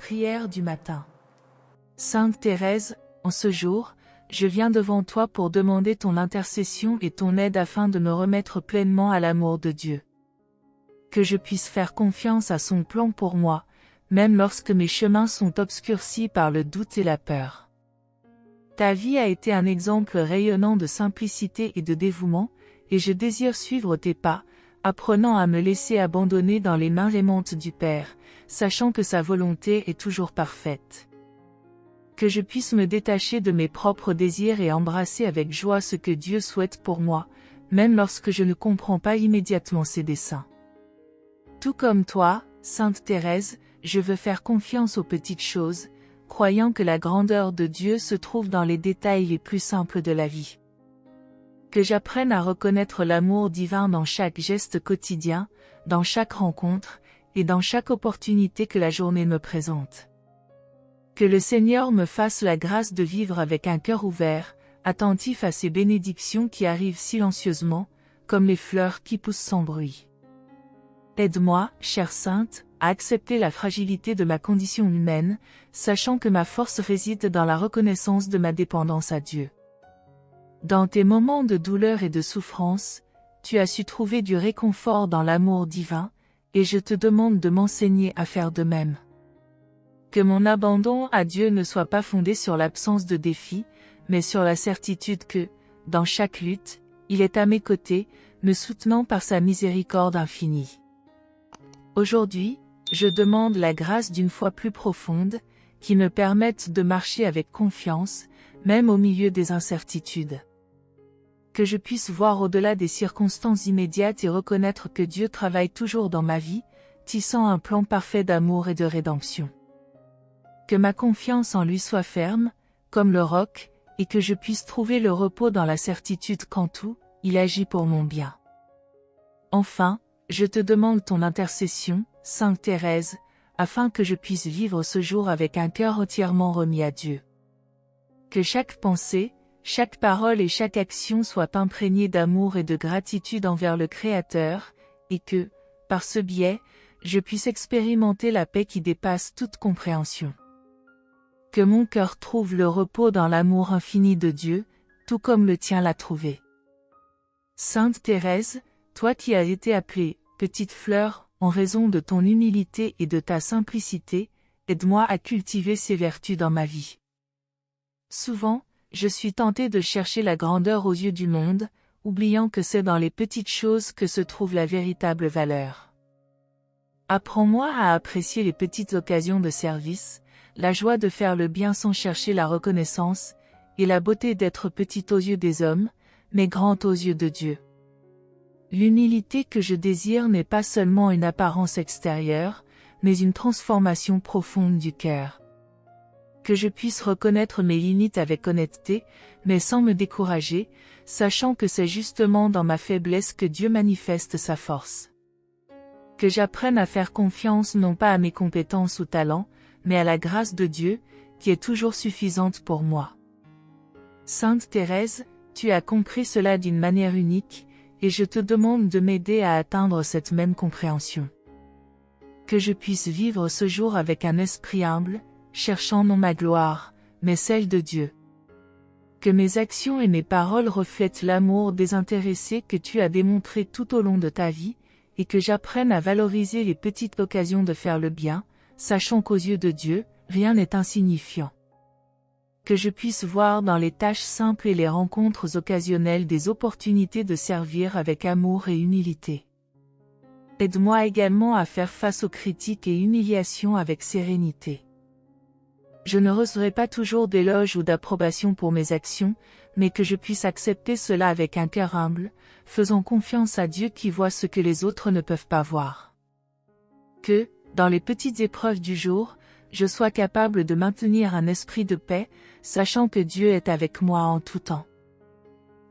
Prière du matin. Sainte Thérèse, en ce jour, je viens devant toi pour demander ton intercession et ton aide afin de me remettre pleinement à l'amour de Dieu. Que je puisse faire confiance à son plan pour moi, même lorsque mes chemins sont obscurcis par le doute et la peur. Ta vie a été un exemple rayonnant de simplicité et de dévouement, et je désire suivre tes pas, apprenant à me laisser abandonner dans les mains aimantes du Père, sachant que sa volonté est toujours parfaite. Que je puisse me détacher de mes propres désirs et embrasser avec joie ce que Dieu souhaite pour moi, même lorsque je ne comprends pas immédiatement ses desseins. Tout comme toi, Sainte Thérèse, je veux faire confiance aux petites choses, croyant que la grandeur de Dieu se trouve dans les détails les plus simples de la vie. Que j'apprenne à reconnaître l'amour divin dans chaque geste quotidien, dans chaque rencontre, et dans chaque opportunité que la journée me présente. Que le Seigneur me fasse la grâce de vivre avec un cœur ouvert, attentif à ces bénédictions qui arrivent silencieusement, comme les fleurs qui poussent sans bruit. Aide-moi, chère Sainte, à accepter la fragilité de ma condition humaine, sachant que ma force réside dans la reconnaissance de ma dépendance à Dieu. Dans tes moments de douleur et de souffrance, tu as su trouver du réconfort dans l'amour divin, et je te demande de m'enseigner à faire de même. Que mon abandon à Dieu ne soit pas fondé sur l'absence de défis, mais sur la certitude que, dans chaque lutte, il est à mes côtés, me soutenant par sa miséricorde infinie. Aujourd'hui, je demande la grâce d'une foi plus profonde, qui me permette de marcher avec confiance, même au milieu des incertitudes. Que je puisse voir au-delà des circonstances immédiates et reconnaître que Dieu travaille toujours dans ma vie, tissant un plan parfait d'amour et de rédemption. Que ma confiance en lui soit ferme, comme le roc, et que je puisse trouver le repos dans la certitude qu'en tout, il agit pour mon bien. Enfin, je te demande ton intercession, Sainte Thérèse, afin que je puisse vivre ce jour avec un cœur entièrement remis à Dieu. Que chaque pensée, chaque parole et chaque action soient imprégnées d'amour et de gratitude envers le Créateur, et que, par ce biais, je puisse expérimenter la paix qui dépasse toute compréhension. Que mon cœur trouve le repos dans l'amour infini de Dieu, tout comme le tien l'a trouvé. Sainte Thérèse, toi qui as été appelée « petite fleur » en raison de ton humilité et de ta simplicité, aide-moi à cultiver ces vertus dans ma vie. Souvent, je suis tentée de chercher la grandeur aux yeux du monde, oubliant que c'est dans les petites choses que se trouve la véritable valeur. Apprends-moi à apprécier les petites occasions de service, la joie de faire le bien sans chercher la reconnaissance, et la beauté d'être petite aux yeux des hommes, mais grande aux yeux de Dieu. L'humilité que je désire n'est pas seulement une apparence extérieure, mais une transformation profonde du cœur. Que je puisse reconnaître mes limites avec honnêteté, mais sans me décourager, sachant que c'est justement dans ma faiblesse que Dieu manifeste sa force. Que j'apprenne à faire confiance non pas à mes compétences ou talents, mais à la grâce de Dieu, qui est toujours suffisante pour moi. Sainte Thérèse, tu as compris cela d'une manière unique, et je te demande de m'aider à atteindre cette même compréhension. Que je puisse vivre ce jour avec un esprit humble, cherchant non ma gloire, mais celle de Dieu. Que mes actions et mes paroles reflètent l'amour désintéressé que tu as démontré tout au long de ta vie, et que j'apprenne à valoriser les petites occasions de faire le bien, sachant qu'aux yeux de Dieu, rien n'est insignifiant. Que je puisse voir dans les tâches simples et les rencontres occasionnelles des opportunités de servir avec amour et humilité. Aide-moi également à faire face aux critiques et humiliations avec sérénité. Je ne recevrai pas toujours d'éloges ou d'approbation pour mes actions, mais que je puisse accepter cela avec un cœur humble, faisant confiance à Dieu qui voit ce que les autres ne peuvent pas voir. Que, dans les petites épreuves du jour, je sois capable de maintenir un esprit de paix, sachant que Dieu est avec moi en tout temps.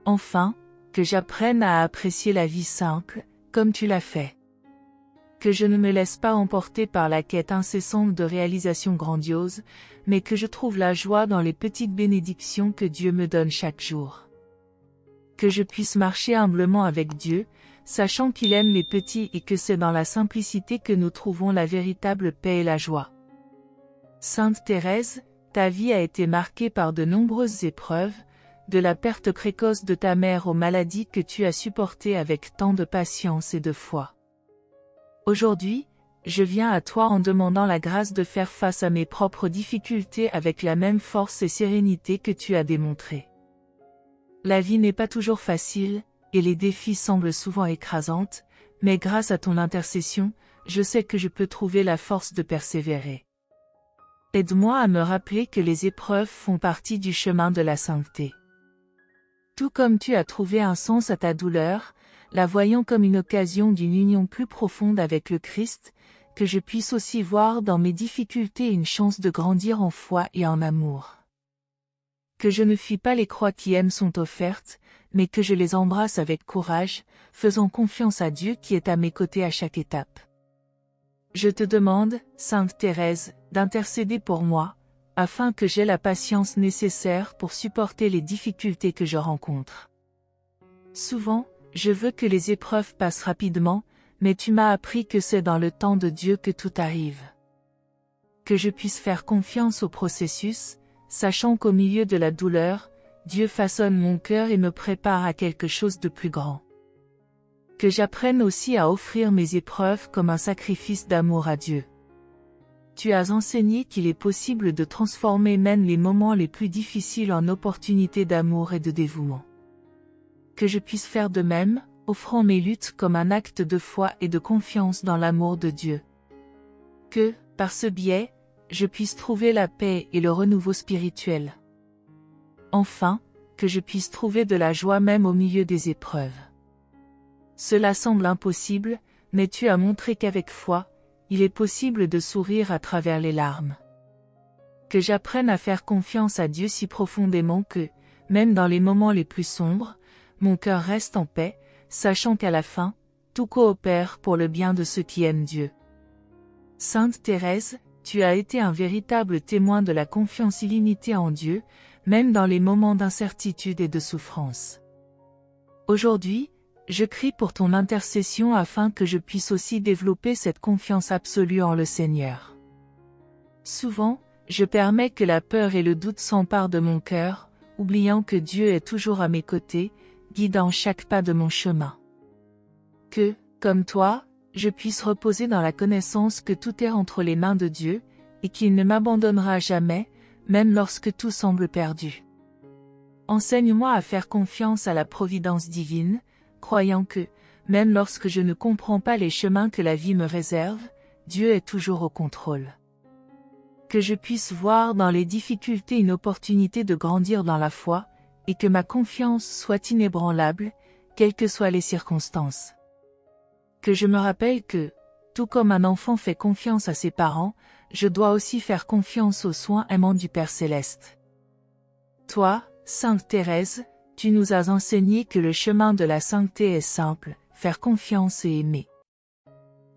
Enfin, que j'apprenne à apprécier la vie simple, comme tu l'as fait. Que je ne me laisse pas emporter par la quête incessante de réalisations grandioses, mais que je trouve la joie dans les petites bénédictions que Dieu me donne chaque jour. Que je puisse marcher humblement avec Dieu, sachant qu'il aime les petits et que c'est dans la simplicité que nous trouvons la véritable paix et la joie. Sainte Thérèse, ta vie a été marquée par de nombreuses épreuves, de la perte précoce de ta mère aux maladies que tu as supportées avec tant de patience et de foi. Aujourd'hui, je viens à toi en demandant la grâce de faire face à mes propres difficultés avec la même force et sérénité que tu as démontré. La vie n'est pas toujours facile, et les défis semblent souvent écrasants, mais grâce à ton intercession, je sais que je peux trouver la force de persévérer. Aide-moi à me rappeler que les épreuves font partie du chemin de la sainteté. Tout comme tu as trouvé un sens à ta douleur, la voyons comme une occasion d'une union plus profonde avec le Christ, que je puisse aussi voir dans mes difficultés une chance de grandir en foi et en amour. Que je ne fuis pas les croix qui sont offertes, mais que je les embrasse avec courage, faisant confiance à Dieu qui est à mes côtés à chaque étape. Je te demande, Sainte Thérèse, d'intercéder pour moi, afin que j'aie la patience nécessaire pour supporter les difficultés que je rencontre. Souvent, je veux que les épreuves passent rapidement, mais tu m'as appris que c'est dans le temps de Dieu que tout arrive. Que je puisse faire confiance au processus, sachant qu'au milieu de la douleur, Dieu façonne mon cœur et me prépare à quelque chose de plus grand. Que j'apprenne aussi à offrir mes épreuves comme un sacrifice d'amour à Dieu. Tu as enseigné qu'il est possible de transformer même les moments les plus difficiles en opportunités d'amour et de dévouement. Que je puisse faire de même, offrant mes luttes comme un acte de foi et de confiance dans l'amour de Dieu. Que, par ce biais, je puisse trouver la paix et le renouveau spirituel. Enfin, que je puisse trouver de la joie même au milieu des épreuves. Cela semble impossible, mais tu as montré qu'avec foi, il est possible de sourire à travers les larmes. Que j'apprenne à faire confiance à Dieu si profondément que, même dans les moments les plus sombres, mon cœur reste en paix, sachant qu'à la fin, tout coopère pour le bien de ceux qui aiment Dieu. Sainte Thérèse, tu as été un véritable témoin de la confiance illimitée en Dieu, même dans les moments d'incertitude et de souffrance. Aujourd'hui, je crie pour ton intercession afin que je puisse aussi développer cette confiance absolue en le Seigneur. Souvent, je permets que la peur et le doute s'emparent de mon cœur, oubliant que Dieu est toujours à mes côtés, guidant chaque pas de mon chemin. Que, comme toi, je puisse reposer dans la connaissance que tout est entre les mains de Dieu, et qu'il ne m'abandonnera jamais, même lorsque tout semble perdu. Enseigne-moi à faire confiance à la providence divine, croyant que, même lorsque je ne comprends pas les chemins que la vie me réserve, Dieu est toujours au contrôle. Que je puisse voir dans les difficultés une opportunité de grandir dans la foi, et que ma confiance soit inébranlable, quelles que soient les circonstances. Que je me rappelle que, tout comme un enfant fait confiance à ses parents, je dois aussi faire confiance aux soins aimants du Père Céleste. Toi, Sainte Thérèse, tu nous as enseigné que le chemin de la sainteté est simple, faire confiance et aimer.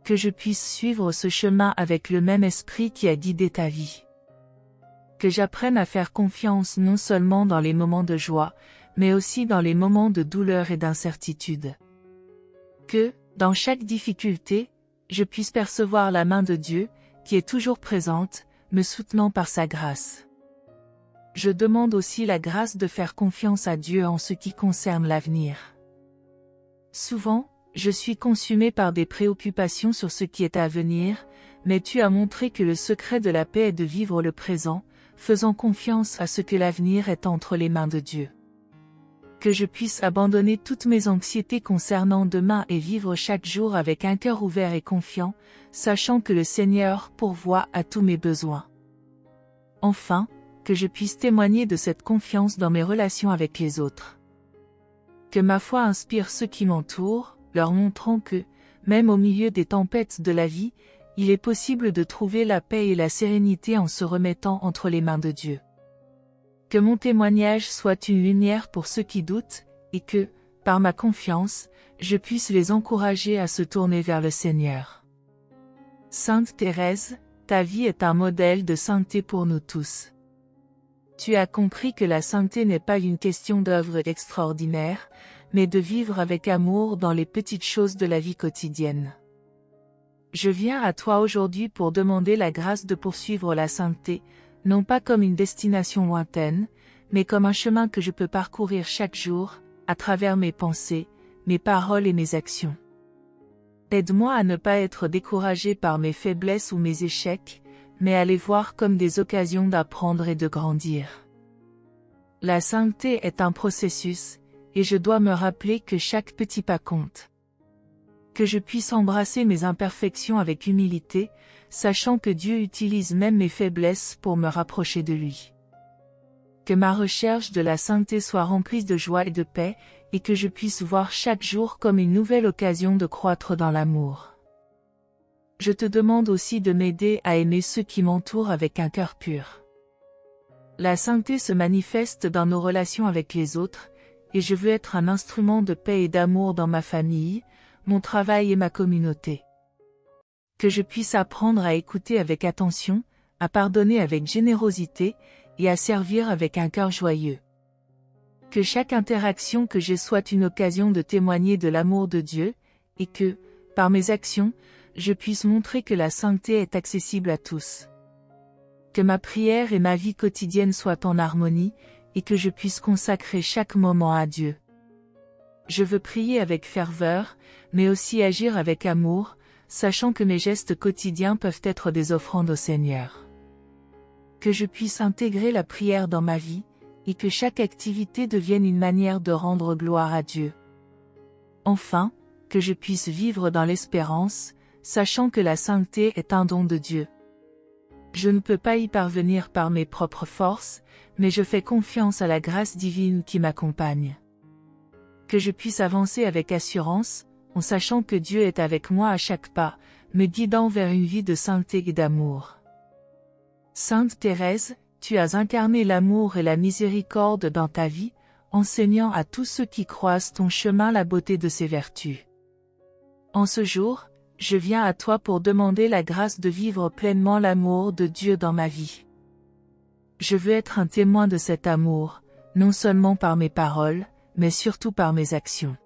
Que je puisse suivre ce chemin avec le même esprit qui a guidé ta vie. Que j'apprenne à faire confiance non seulement dans les moments de joie, mais aussi dans les moments de douleur et d'incertitude. Que, dans chaque difficulté, je puisse percevoir la main de Dieu, qui est toujours présente, me soutenant par sa grâce. Je demande aussi la grâce de faire confiance à Dieu en ce qui concerne l'avenir. Souvent, je suis consumé par des préoccupations sur ce qui est à venir, mais tu as montré que le secret de la paix est de vivre le présent, faisant confiance à ce que l'avenir est entre les mains de Dieu. Que je puisse abandonner toutes mes anxiétés concernant demain et vivre chaque jour avec un cœur ouvert et confiant, sachant que le Seigneur pourvoit à tous mes besoins. Enfin, que je puisse témoigner de cette confiance dans mes relations avec les autres. Que ma foi inspire ceux qui m'entourent, leur montrant que, même au milieu des tempêtes de la vie, il est possible de trouver la paix et la sérénité en se remettant entre les mains de Dieu. Que mon témoignage soit une lumière pour ceux qui doutent, et que, par ma confiance, je puisse les encourager à se tourner vers le Seigneur. Sainte Thérèse, ta vie est un modèle de sainteté pour nous tous. Tu as compris que la sainteté n'est pas une question d'œuvre extraordinaire, mais de vivre avec amour dans les petites choses de la vie quotidienne. Je viens à toi aujourd'hui pour demander la grâce de poursuivre la sainteté, non pas comme une destination lointaine, mais comme un chemin que je peux parcourir chaque jour, à travers mes pensées, mes paroles et mes actions. Aide-moi à ne pas être découragé par mes faiblesses ou mes échecs, mais à les voir comme des occasions d'apprendre et de grandir. La sainteté est un processus, et je dois me rappeler que chaque petit pas compte. Que je puisse embrasser mes imperfections avec humilité, sachant que Dieu utilise même mes faiblesses pour me rapprocher de lui. Que ma recherche de la sainteté soit remplie de joie et de paix, et que je puisse voir chaque jour comme une nouvelle occasion de croître dans l'amour. Je te demande aussi de m'aider à aimer ceux qui m'entourent avec un cœur pur. La sainteté se manifeste dans nos relations avec les autres, et je veux être un instrument de paix et d'amour dans ma famille, mon travail et ma communauté. Que je puisse apprendre à écouter avec attention, à pardonner avec générosité, et à servir avec un cœur joyeux. Que chaque interaction que j'ai soit une occasion de témoigner de l'amour de Dieu, et que, par mes actions, je puisse montrer que la sainteté est accessible à tous. Que ma prière et ma vie quotidienne soient en harmonie, et que je puisse consacrer chaque moment à Dieu. Je veux prier avec ferveur, mais aussi agir avec amour, sachant que mes gestes quotidiens peuvent être des offrandes au Seigneur. Que je puisse intégrer la prière dans ma vie, et que chaque activité devienne une manière de rendre gloire à Dieu. Enfin, que je puisse vivre dans l'espérance, sachant que la sainteté est un don de Dieu. Je ne peux pas y parvenir par mes propres forces, mais je fais confiance à la grâce divine qui m'accompagne. Que je puisse avancer avec assurance, en sachant que Dieu est avec moi à chaque pas, me guidant vers une vie de sainteté et d'amour. Sainte Thérèse, tu as incarné l'amour et la miséricorde dans ta vie, enseignant à tous ceux qui croisent ton chemin la beauté de ces vertus. En ce jour, je viens à toi pour demander la grâce de vivre pleinement l'amour de Dieu dans ma vie. Je veux être un témoin de cet amour, non seulement par mes paroles, mais surtout par mes actions.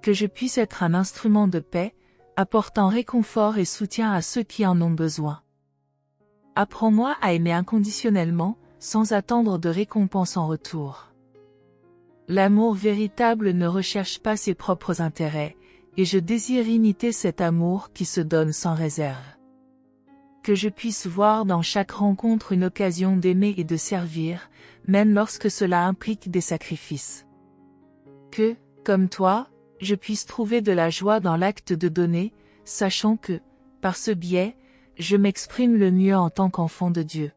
Que je puisse être un instrument de paix, apportant réconfort et soutien à ceux qui en ont besoin. Apprends-moi à aimer inconditionnellement, sans attendre de récompense en retour. L'amour véritable ne recherche pas ses propres intérêts, et je désire imiter cet amour qui se donne sans réserve. Que je puisse voir dans chaque rencontre une occasion d'aimer et de servir, même lorsque cela implique des sacrifices. Que, comme toi, je puisse trouver de la joie dans l'acte de donner, sachant que, par ce biais, je m'exprime le mieux en tant qu'enfant de Dieu.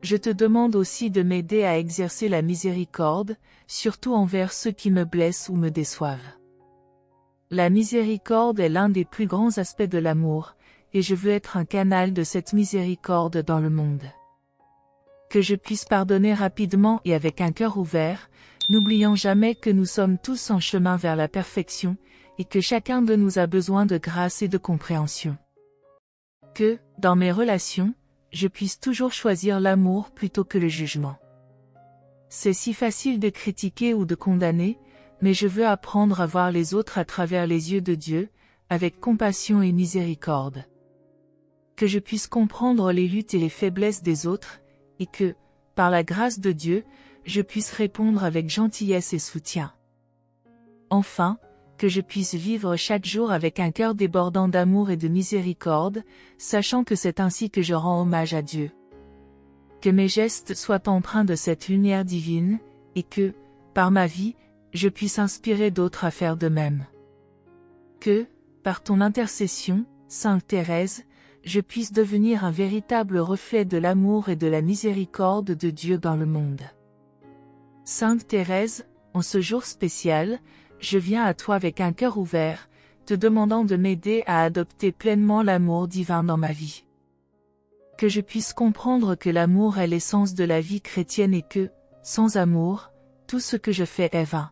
Je te demande aussi de m'aider à exercer la miséricorde, surtout envers ceux qui me blessent ou me déçoivent. La miséricorde est l'un des plus grands aspects de l'amour, et je veux être un canal de cette miséricorde dans le monde. Que je puisse pardonner rapidement et avec un cœur ouvert, n'oubliant jamais que nous sommes tous en chemin vers la perfection, et que chacun de nous a besoin de grâce et de compréhension. Que, dans mes relations, je puisse toujours choisir l'amour plutôt que le jugement. C'est si facile de critiquer ou de condamner, mais je veux apprendre à voir les autres à travers les yeux de Dieu, avec compassion et miséricorde. Que je puisse comprendre les luttes et les faiblesses des autres, et que, par la grâce de Dieu, je puisse répondre avec gentillesse et soutien. Enfin, que je puisse vivre chaque jour avec un cœur débordant d'amour et de miséricorde, sachant que c'est ainsi que je rends hommage à Dieu. Que mes gestes soient empreints de cette lumière divine, et que, par ma vie, je puisse inspirer d'autres à faire de même. Que, par ton intercession, Sainte Thérèse, je puisse devenir un véritable reflet de l'amour et de la miséricorde de Dieu dans le monde. Sainte Thérèse, en ce jour spécial, je viens à toi avec un cœur ouvert, te demandant de m'aider à adopter pleinement l'amour divin dans ma vie. Que je puisse comprendre que l'amour est l'essence de la vie chrétienne et que, sans amour, tout ce que je fais est vain.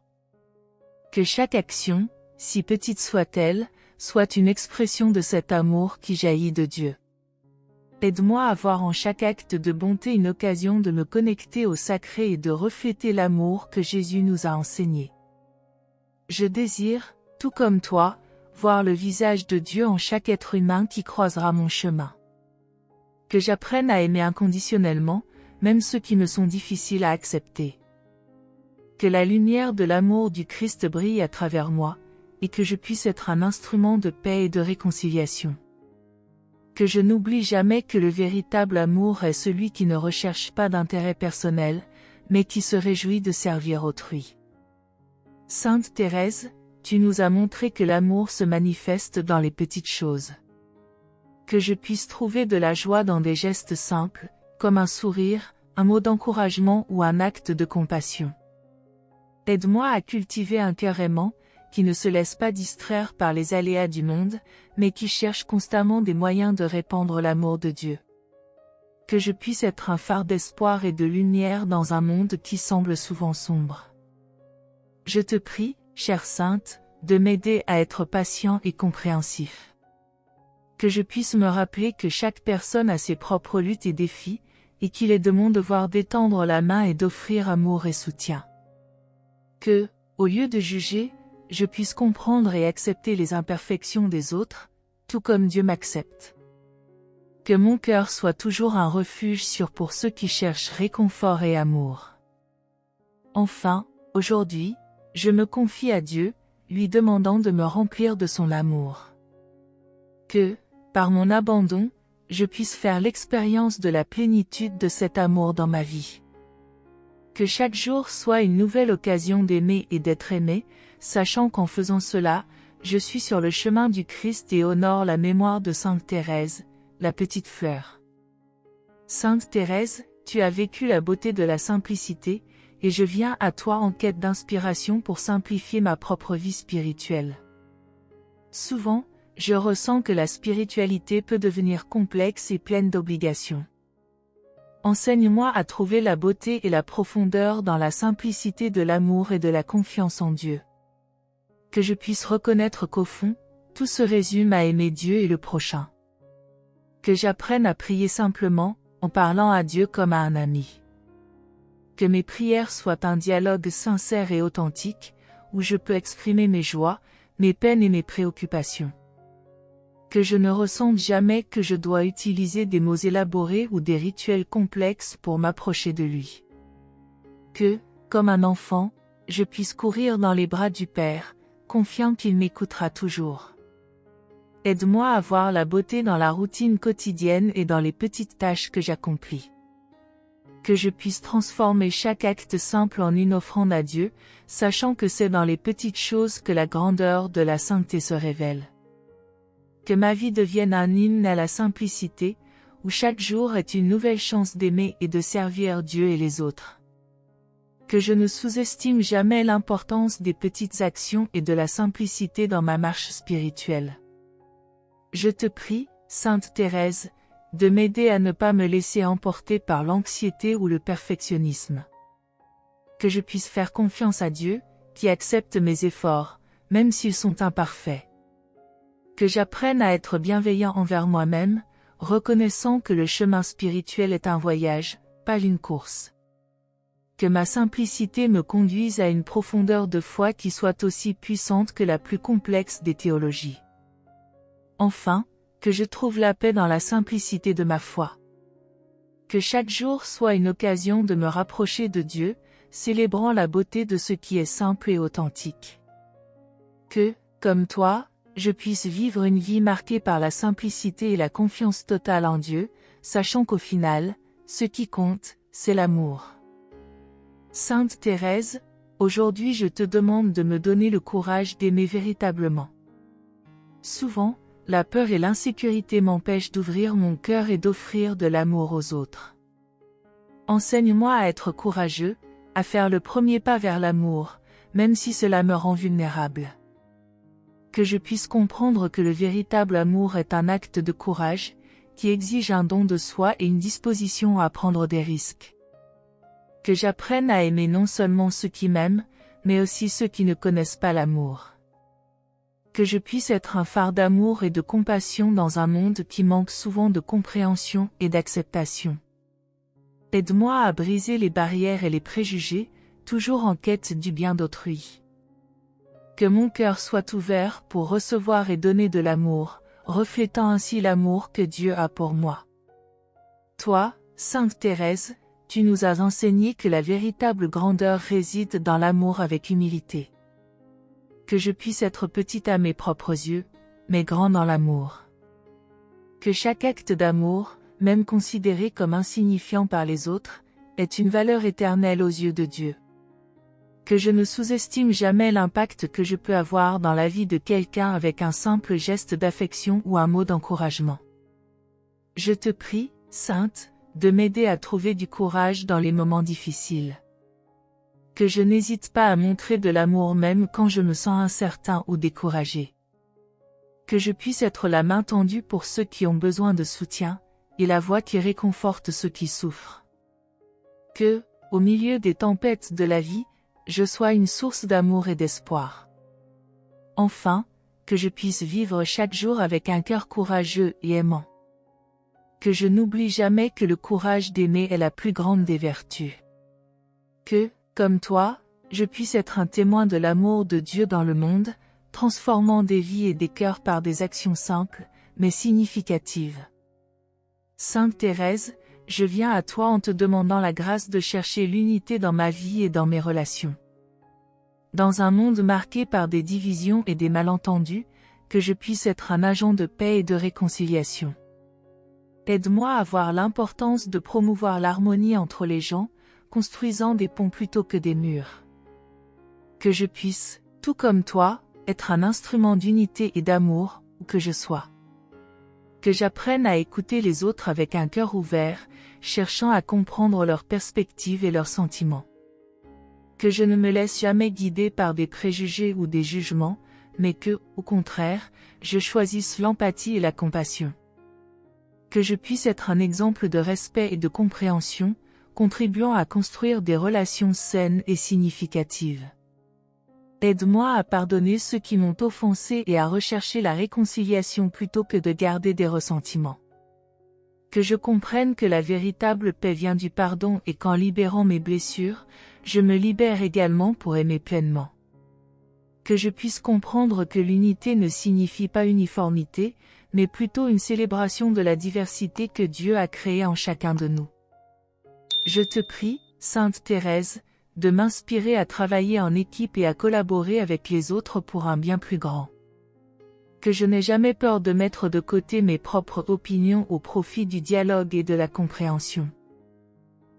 Que chaque action, si petite soit-elle, soit une expression de cet amour qui jaillit de Dieu. Aide-moi à voir en chaque acte de bonté une occasion de me connecter au sacré et de refléter l'amour que Jésus nous a enseigné. Je désire, tout comme toi, voir le visage de Dieu en chaque être humain qui croisera mon chemin. Que j'apprenne à aimer inconditionnellement, même ceux qui me sont difficiles à accepter. Que la lumière de l'amour du Christ brille à travers moi, et que je puisse être un instrument de paix et de réconciliation. Que je n'oublie jamais que le véritable amour est celui qui ne recherche pas d'intérêt personnel, mais qui se réjouit de servir autrui. Sainte Thérèse, tu nous as montré que l'amour se manifeste dans les petites choses. Que je puisse trouver de la joie dans des gestes simples, comme un sourire, un mot d'encouragement ou un acte de compassion. Aide-moi à cultiver un cœur aimant, qui ne se laisse pas distraire par les aléas du monde, mais qui cherche constamment des moyens de répandre l'amour de Dieu. Que je puisse être un phare d'espoir et de lumière dans un monde qui semble souvent sombre. Je te prie, chère Sainte, de m'aider à être patient et compréhensif. Que je puisse me rappeler que chaque personne a ses propres luttes et défis, et qu'il est de mon devoir d'étendre la main et d'offrir amour et soutien. Que, au lieu de juger, je puisse comprendre et accepter les imperfections des autres, tout comme Dieu m'accepte. Que mon cœur soit toujours un refuge sûr pour ceux qui cherchent réconfort et amour. Enfin, aujourd'hui, je me confie à Dieu, lui demandant de me remplir de son amour. Que, par mon abandon, je puisse faire l'expérience de la plénitude de cet amour dans ma vie. Que chaque jour soit une nouvelle occasion d'aimer et d'être aimé, sachant qu'en faisant cela, je suis sur le chemin du Christ et honore la mémoire de Sainte Thérèse, la petite fleur. Sainte Thérèse, tu as vécu la beauté de la simplicité, et je viens à toi en quête d'inspiration pour simplifier ma propre vie spirituelle. Souvent, je ressens que la spiritualité peut devenir complexe et pleine d'obligations. Enseigne-moi à trouver la beauté et la profondeur dans la simplicité de l'amour et de la confiance en Dieu. Que je puisse reconnaître qu'au fond, tout se résume à aimer Dieu et le prochain. Que j'apprenne à prier simplement, en parlant à Dieu comme à un ami. Que mes prières soient un dialogue sincère et authentique, où je peux exprimer mes joies, mes peines et mes préoccupations. Que je ne ressente jamais que je dois utiliser des mots élaborés ou des rituels complexes pour m'approcher de lui. Que, comme un enfant, je puisse courir dans les bras du Père, confiant qu'il m'écoutera toujours. Aide-moi à voir la beauté dans la routine quotidienne et dans les petites tâches que j'accomplis. Que je puisse transformer chaque acte simple en une offrande à Dieu, sachant que c'est dans les petites choses que la grandeur de la sainteté se révèle. Que ma vie devienne un hymne à la simplicité, où chaque jour est une nouvelle chance d'aimer et de servir Dieu et les autres. Que je ne sous-estime jamais l'importance des petites actions et de la simplicité dans ma marche spirituelle. Je te prie, Sainte Thérèse, de m'aider à ne pas me laisser emporter par l'anxiété ou le perfectionnisme. Que je puisse faire confiance à Dieu, qui accepte mes efforts, même s'ils sont imparfaits. Que j'apprenne à être bienveillant envers moi-même, reconnaissant que le chemin spirituel est un voyage, pas une course. Que ma simplicité me conduise à une profondeur de foi qui soit aussi puissante que la plus complexe des théologies. Enfin, que je trouve la paix dans la simplicité de ma foi. Que chaque jour soit une occasion de me rapprocher de Dieu, célébrant la beauté de ce qui est simple et authentique. Que, comme toi, je puisse vivre une vie marquée par la simplicité et la confiance totale en Dieu, sachant qu'au final, ce qui compte, c'est l'amour. Sainte Thérèse, aujourd'hui je te demande de me donner le courage d'aimer véritablement. Souvent, la peur et l'insécurité m'empêchent d'ouvrir mon cœur et d'offrir de l'amour aux autres. Enseigne-moi à être courageux, à faire le premier pas vers l'amour, même si cela me rend vulnérable. Que je puisse comprendre que le véritable amour est un acte de courage, qui exige un don de soi et une disposition à prendre des risques. Que j'apprenne à aimer non seulement ceux qui m'aiment, mais aussi ceux qui ne connaissent pas l'amour. Que je puisse être un phare d'amour et de compassion dans un monde qui manque souvent de compréhension et d'acceptation. Aide-moi à briser les barrières et les préjugés, toujours en quête du bien d'autrui. Que mon cœur soit ouvert pour recevoir et donner de l'amour, reflétant ainsi l'amour que Dieu a pour moi. Toi, Sainte Thérèse, tu nous as enseigné que la véritable grandeur réside dans l'amour avec humilité. Que je puisse être petite à mes propres yeux, mais grand dans l'amour. Que chaque acte d'amour, même considéré comme insignifiant par les autres, ait une valeur éternelle aux yeux de Dieu. Que je ne sous-estime jamais l'impact que je peux avoir dans la vie de quelqu'un avec un simple geste d'affection ou un mot d'encouragement. Je te prie, Sainte, de m'aider à trouver du courage dans les moments difficiles. Que je n'hésite pas à montrer de l'amour même quand je me sens incertain ou découragé. Que je puisse être la main tendue pour ceux qui ont besoin de soutien, et la voix qui réconforte ceux qui souffrent. Que, au milieu des tempêtes de la vie, je sois une source d'amour et d'espoir. Enfin, que je puisse vivre chaque jour avec un cœur courageux et aimant. Que je n'oublie jamais que le courage d'aimer est la plus grande des vertus. Que, comme toi, je puisse être un témoin de l'amour de Dieu dans le monde, transformant des vies et des cœurs par des actions simples, mais significatives. Sainte Thérèse, je viens à toi en te demandant la grâce de chercher l'unité dans ma vie et dans mes relations. Dans un monde marqué par des divisions et des malentendus, que je puisse être un agent de paix et de réconciliation. Aide-moi à voir l'importance de promouvoir l'harmonie entre les gens, construisant des ponts plutôt que des murs. Que je puisse, tout comme toi, être un instrument d'unité et d'amour, où que je sois. Que j'apprenne à écouter les autres avec un cœur ouvert, cherchant à comprendre leurs perspectives et leurs sentiments. Que je ne me laisse jamais guider par des préjugés ou des jugements, mais que, au contraire, je choisisse l'empathie et la compassion. Que je puisse être un exemple de respect et de compréhension, contribuant à construire des relations saines et significatives. Aide-moi à pardonner ceux qui m'ont offensé et à rechercher la réconciliation plutôt que de garder des ressentiments. Que je comprenne que la véritable paix vient du pardon et qu'en libérant mes blessures, je me libère également pour aimer pleinement. Que je puisse comprendre que l'unité ne signifie pas uniformité, mais plutôt une célébration de la diversité que Dieu a créée en chacun de nous. Je te prie, Sainte Thérèse, de m'inspirer à travailler en équipe et à collaborer avec les autres pour un bien plus grand. Que je n'ai jamais peur de mettre de côté mes propres opinions au profit du dialogue et de la compréhension.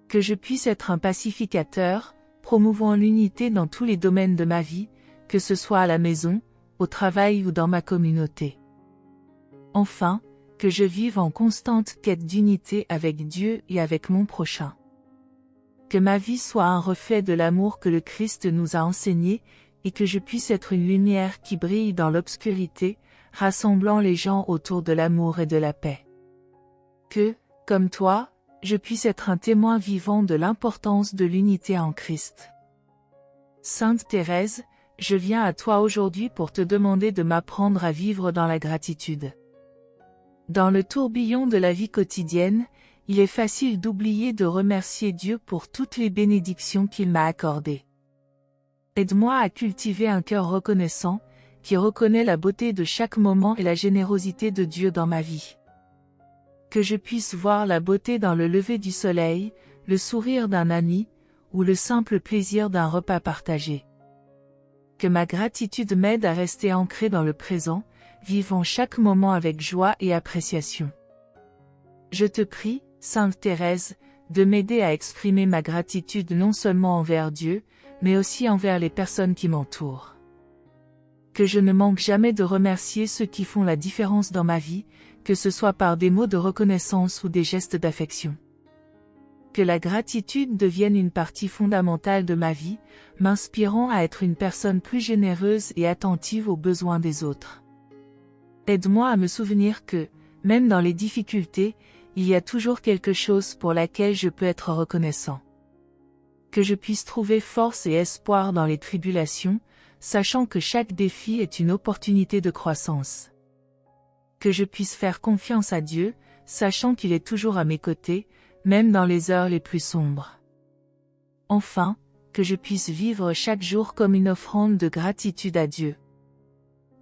Que je puisse être un pacificateur, promouvant l'unité dans tous les domaines de ma vie, que ce soit à la maison, au travail ou dans ma communauté. Enfin, que je vive en constante quête d'unité avec Dieu et avec mon prochain. Que ma vie soit un reflet de l'amour que le Christ nous a enseigné, et que je puisse être une lumière qui brille dans l'obscurité, rassemblant les gens autour de l'amour et de la paix. Que, comme toi, je puisse être un témoin vivant de l'importance de l'unité en Christ. Sainte Thérèse, je viens à toi aujourd'hui pour te demander de m'apprendre à vivre dans la gratitude. Dans le tourbillon de la vie quotidienne, il est facile d'oublier de remercier Dieu pour toutes les bénédictions qu'il m'a accordées. Aide-moi à cultiver un cœur reconnaissant, qui reconnaît la beauté de chaque moment et la générosité de Dieu dans ma vie. Que je puisse voir la beauté dans le lever du soleil, le sourire d'un ami, ou le simple plaisir d'un repas partagé. Que ma gratitude m'aide à rester ancré dans le présent, vivant chaque moment avec joie et appréciation. Je te prie, Sainte Thérèse, de m'aider à exprimer ma gratitude non seulement envers Dieu, mais aussi envers les personnes qui m'entourent. Que je ne manque jamais de remercier ceux qui font la différence dans ma vie, que ce soit par des mots de reconnaissance ou des gestes d'affection. Que la gratitude devienne une partie fondamentale de ma vie, m'inspirant à être une personne plus généreuse et attentive aux besoins des autres. Aide-moi à me souvenir que, même dans les difficultés, il y a toujours quelque chose pour laquelle je peux être reconnaissant. Que je puisse trouver force et espoir dans les tribulations, sachant que chaque défi est une opportunité de croissance. Que je puisse faire confiance à Dieu, sachant qu'il est toujours à mes côtés, même dans les heures les plus sombres. Enfin, que je puisse vivre chaque jour comme une offrande de gratitude à Dieu.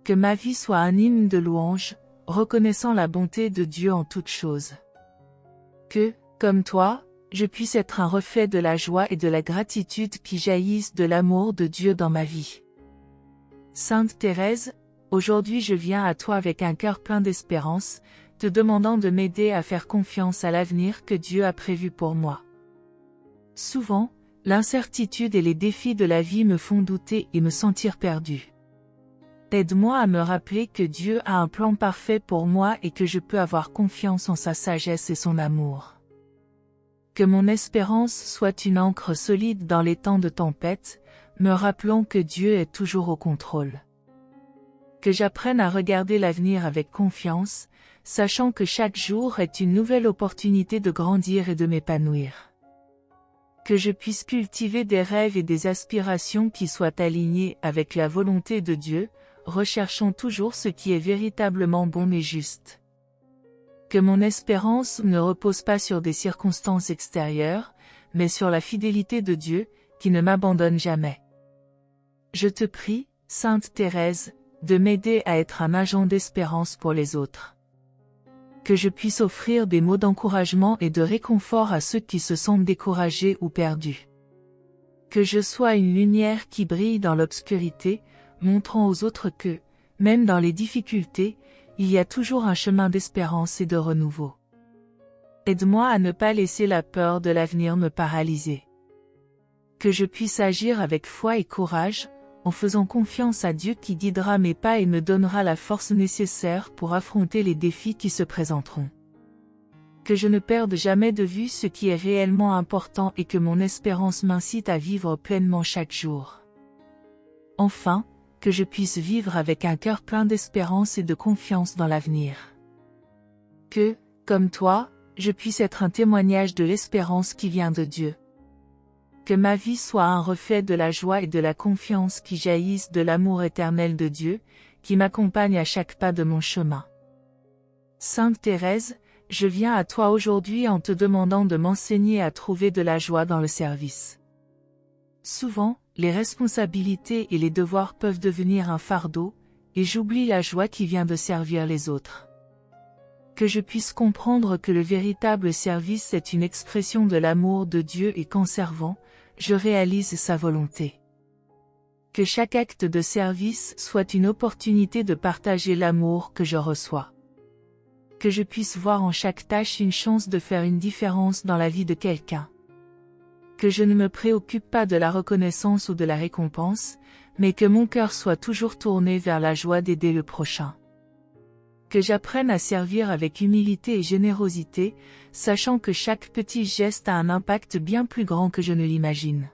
Que ma vie soit un hymne de louange, reconnaissant la bonté de Dieu en toutes choses. Que, comme toi, je puisse être un reflet de la joie et de la gratitude qui jaillissent de l'amour de Dieu dans ma vie. Sainte Thérèse, aujourd'hui je viens à toi avec un cœur plein d'espérance, te demandant de m'aider à faire confiance à l'avenir que Dieu a prévu pour moi. Souvent, l'incertitude et les défis de la vie me font douter et me sentir perdu. Aide-moi à me rappeler que Dieu a un plan parfait pour moi et que je peux avoir confiance en sa sagesse et son amour. Que mon espérance soit une ancre solide dans les temps de tempête, me rappelant que Dieu est toujours au contrôle. Que j'apprenne à regarder l'avenir avec confiance, sachant que chaque jour est une nouvelle opportunité de grandir et de m'épanouir. Que je puisse cultiver des rêves et des aspirations qui soient alignés avec la volonté de Dieu, recherchant toujours ce qui est véritablement bon et juste. Que mon espérance ne repose pas sur des circonstances extérieures, mais sur la fidélité de Dieu, qui ne m'abandonne jamais. Je te prie, Sainte Thérèse, de m'aider à être un agent d'espérance pour les autres. Que je puisse offrir des mots d'encouragement et de réconfort à ceux qui se sentent découragés ou perdus. Que je sois une lumière qui brille dans l'obscurité, montrant aux autres que, même dans les difficultés, il y a toujours un chemin d'espérance et de renouveau. Aide-moi à ne pas laisser la peur de l'avenir me paralyser. Que je puisse agir avec foi et courage, en faisant confiance à Dieu qui guidera mes pas et me donnera la force nécessaire pour affronter les défis qui se présenteront. Que je ne perde jamais de vue ce qui est réellement important et que mon espérance m'incite à vivre pleinement chaque jour. Enfin, que je puisse vivre avec un cœur plein d'espérance et de confiance dans l'avenir. Que, comme toi, je puisse être un témoignage de l'espérance qui vient de Dieu. Que ma vie soit un reflet de la joie et de la confiance qui jaillissent de l'amour éternel de Dieu, qui m'accompagne à chaque pas de mon chemin. Sainte Thérèse, je viens à toi aujourd'hui en te demandant de m'enseigner à trouver de la joie dans le service. Souvent, les responsabilités et les devoirs peuvent devenir un fardeau, et j'oublie la joie qui vient de servir les autres. Que je puisse comprendre que le véritable service est une expression de l'amour de Dieu et qu'en servant, je réalise sa volonté. Que chaque acte de service soit une opportunité de partager l'amour que je reçois. Que je puisse voir en chaque tâche une chance de faire une différence dans la vie de quelqu'un. Que je ne me préoccupe pas de la reconnaissance ou de la récompense, mais que mon cœur soit toujours tourné vers la joie d'aider le prochain. Que j'apprenne à servir avec humilité et générosité, sachant que chaque petit geste a un impact bien plus grand que je ne l'imagine.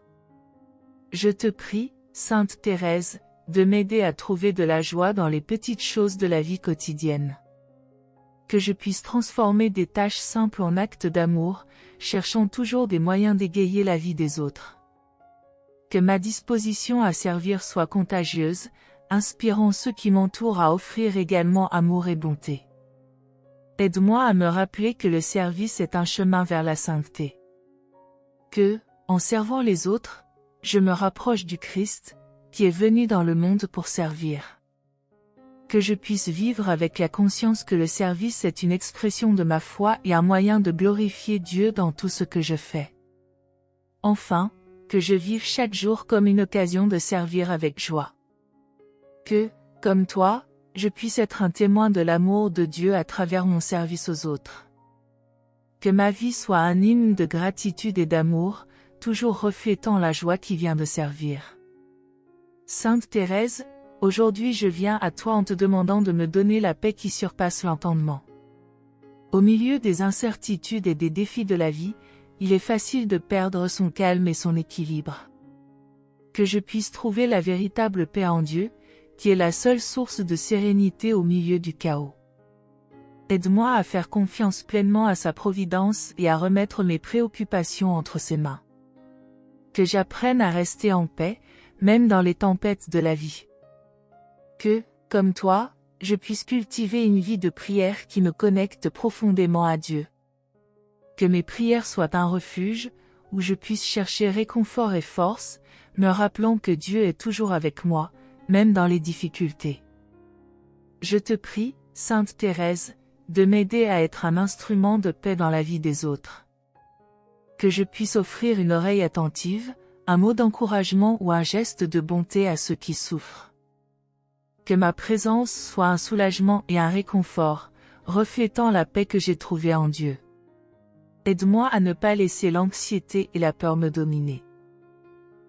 Je te prie, Sainte Thérèse, de m'aider à trouver de la joie dans les petites choses de la vie quotidienne. Que je puisse transformer des tâches simples en actes d'amour, cherchant toujours des moyens d'égayer la vie des autres. Que ma disposition à servir soit contagieuse, inspirant ceux qui m'entourent à offrir également amour et bonté. Aide-moi à me rappeler que le service est un chemin vers la sainteté. Que, en servant les autres, je me rapproche du Christ, qui est venu dans le monde pour servir. Que je puisse vivre avec la conscience que le service est une expression de ma foi et un moyen de glorifier Dieu dans tout ce que je fais. Enfin, que je vive chaque jour comme une occasion de servir avec joie. Que, comme toi, je puisse être un témoin de l'amour de Dieu à travers mon service aux autres. Que ma vie soit un hymne de gratitude et d'amour, toujours reflétant la joie qui vient de servir. Sainte Thérèse, aujourd'hui je viens à toi en te demandant de me donner la paix qui surpasse l'entendement. Au milieu des incertitudes et des défis de la vie, il est facile de perdre son calme et son équilibre. Que je puisse trouver la véritable paix en Dieu, qui est la seule source de sérénité au milieu du chaos. Aide-moi à faire confiance pleinement à sa providence et à remettre mes préoccupations entre ses mains. Que j'apprenne à rester en paix, même dans les tempêtes de la vie. Que, comme toi, je puisse cultiver une vie de prière qui me connecte profondément à Dieu. Que mes prières soient un refuge, où je puisse chercher réconfort et force, me rappelant que Dieu est toujours avec moi, même dans les difficultés. Je te prie, Sainte Thérèse, de m'aider à être un instrument de paix dans la vie des autres. Que je puisse offrir une oreille attentive, un mot d'encouragement ou un geste de bonté à ceux qui souffrent. Que ma présence soit un soulagement et un réconfort, reflétant la paix que j'ai trouvée en Dieu. Aide-moi à ne pas laisser l'anxiété et la peur me dominer.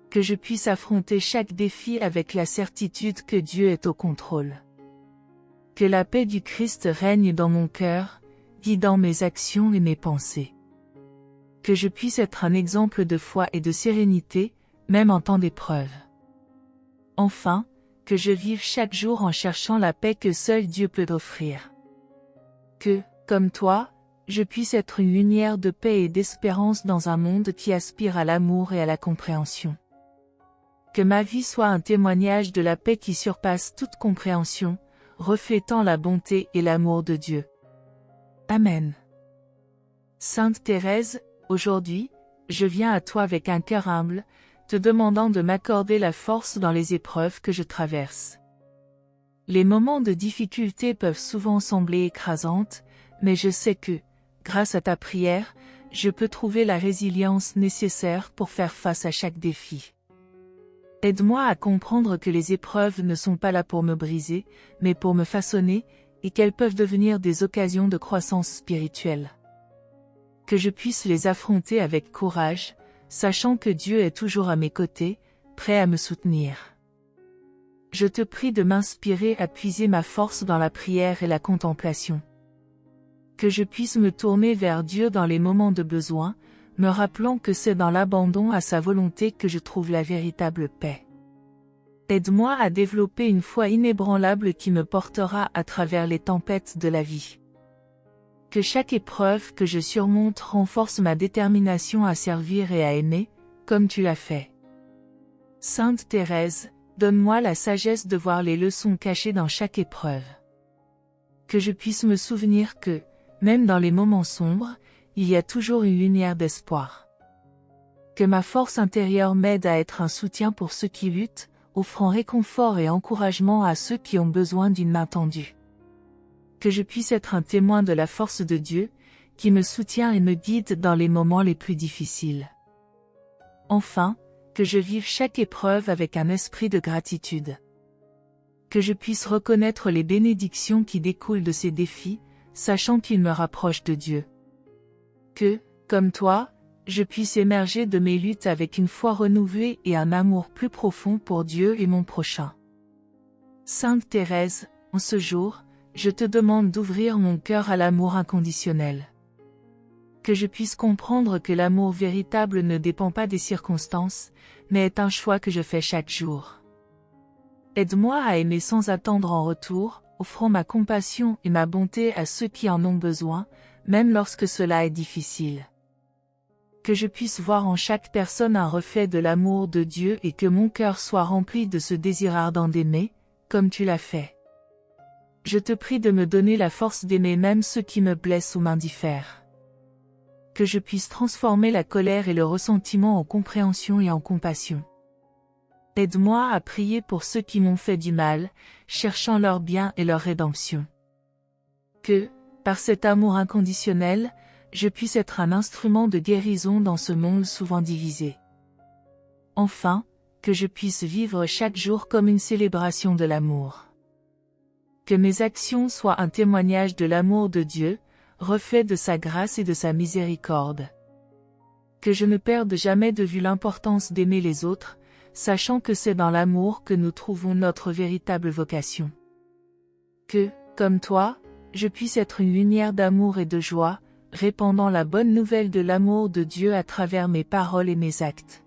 Que je puisse affronter chaque défi avec la certitude que Dieu est au contrôle. Que la paix du Christ règne dans mon cœur, guidant mes actions et mes pensées. Que je puisse être un exemple de foi et de sérénité, même en temps d'épreuve. Enfin, que je vive chaque jour en cherchant la paix que seul Dieu peut offrir. Que, comme toi, je puisse être une lumière de paix et d'espérance dans un monde qui aspire à l'amour et à la compréhension. Que ma vie soit un témoignage de la paix qui surpasse toute compréhension, reflétant la bonté et l'amour de Dieu. Amen. Sainte Thérèse, aujourd'hui, je viens à toi avec un cœur humble, te demandant de m'accorder la force dans les épreuves que je traverse. Les moments de difficulté peuvent souvent sembler écrasantes, mais je sais que, grâce à ta prière, je peux trouver la résilience nécessaire pour faire face à chaque défi. Aide-moi à comprendre que les épreuves ne sont pas là pour me briser, mais pour me façonner, et qu'elles peuvent devenir des occasions de croissance spirituelle. Que je puisse les affronter avec courage, sachant que Dieu est toujours à mes côtés, prêt à me soutenir. Je te prie de m'inspirer à puiser ma force dans la prière et la contemplation. Que je puisse me tourner vers Dieu dans les moments de besoin, me rappelant que c'est dans l'abandon à sa volonté que je trouve la véritable paix. Aide-moi à développer une foi inébranlable qui me portera à travers les tempêtes de la vie. Que chaque épreuve que je surmonte renforce ma détermination à servir et à aimer, comme tu l'as fait. Sainte Thérèse, donne-moi la sagesse de voir les leçons cachées dans chaque épreuve. Que je puisse me souvenir que, même dans les moments sombres, il y a toujours une lumière d'espoir. Que ma force intérieure m'aide à être un soutien pour ceux qui luttent, offrant réconfort et encouragement à ceux qui ont besoin d'une main tendue. Que je puisse être un témoin de la force de Dieu, qui me soutient et me guide dans les moments les plus difficiles. Enfin, que je vive chaque épreuve avec un esprit de gratitude. Que je puisse reconnaître les bénédictions qui découlent de ces défis, sachant qu'ils me rapprochent de Dieu. Que, comme toi, je puisse émerger de mes luttes avec une foi renouvelée et un amour plus profond pour Dieu et mon prochain. Sainte Thérèse, en ce jour, je te demande d'ouvrir mon cœur à l'amour inconditionnel. Que je puisse comprendre que l'amour véritable ne dépend pas des circonstances, mais est un choix que je fais chaque jour. Aide-moi à aimer sans attendre en retour, offrant ma compassion et ma bonté à ceux qui en ont besoin, même lorsque cela est difficile. Que je puisse voir en chaque personne un reflet de l'amour de Dieu et que mon cœur soit rempli de ce désir ardent d'aimer, comme tu l'as fait. Je te prie de me donner la force d'aimer même ceux qui me blessent ou m'indiffèrent. Que je puisse transformer la colère et le ressentiment en compréhension et en compassion. Aide-moi à prier pour ceux qui m'ont fait du mal, cherchant leur bien et leur rédemption. Que, par cet amour inconditionnel, je puisse être un instrument de guérison dans ce monde souvent divisé. Enfin, que je puisse vivre chaque jour comme une célébration de l'amour. Que mes actions soient un témoignage de l'amour de Dieu, reflet de sa grâce et de sa miséricorde. Que je ne perde jamais de vue l'importance d'aimer les autres, sachant que c'est dans l'amour que nous trouvons notre véritable vocation. Que, comme toi, je puisse être une lumière d'amour et de joie, répandant la bonne nouvelle de l'amour de Dieu à travers mes paroles et mes actes.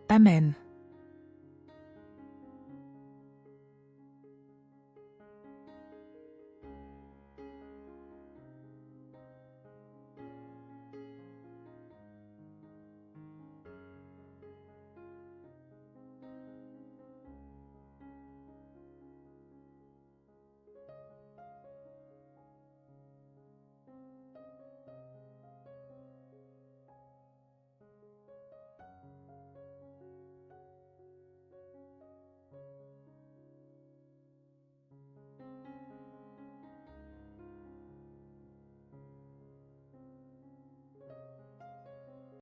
Amen.